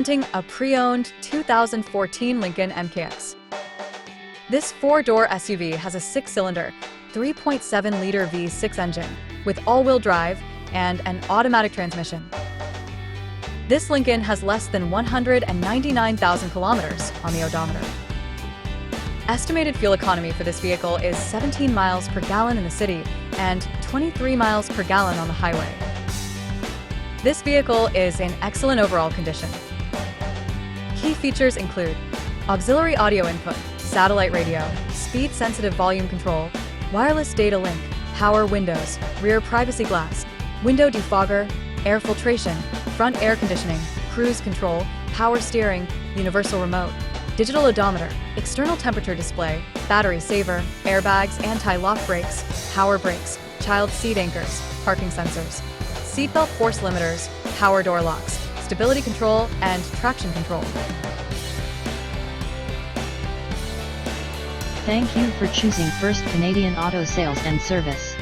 Presenting a pre-owned 2014 Lincoln MKX. This four-door SUV has a 6-cylinder, 3.7-liter V6 engine with all-wheel drive and an automatic transmission. This Lincoln has less than 199,000 kilometers on the odometer. Estimated fuel economy for this vehicle is 17 miles per gallon in the city and 23 miles per gallon on the highway. This vehicle is in excellent overall condition. Key features include auxiliary audio input, satellite radio, speed-sensitive volume control, wireless data link, power windows, rear privacy glass, window defogger, air filtration, front air conditioning, cruise control, power steering, universal remote, digital odometer, external temperature display, battery saver, airbags, anti-lock brakes, power brakes, child seat anchors, parking sensors, seatbelt force limiters, power door locks, stability control, and traction control. Thank you for choosing First Canadian Auto Sales and Service.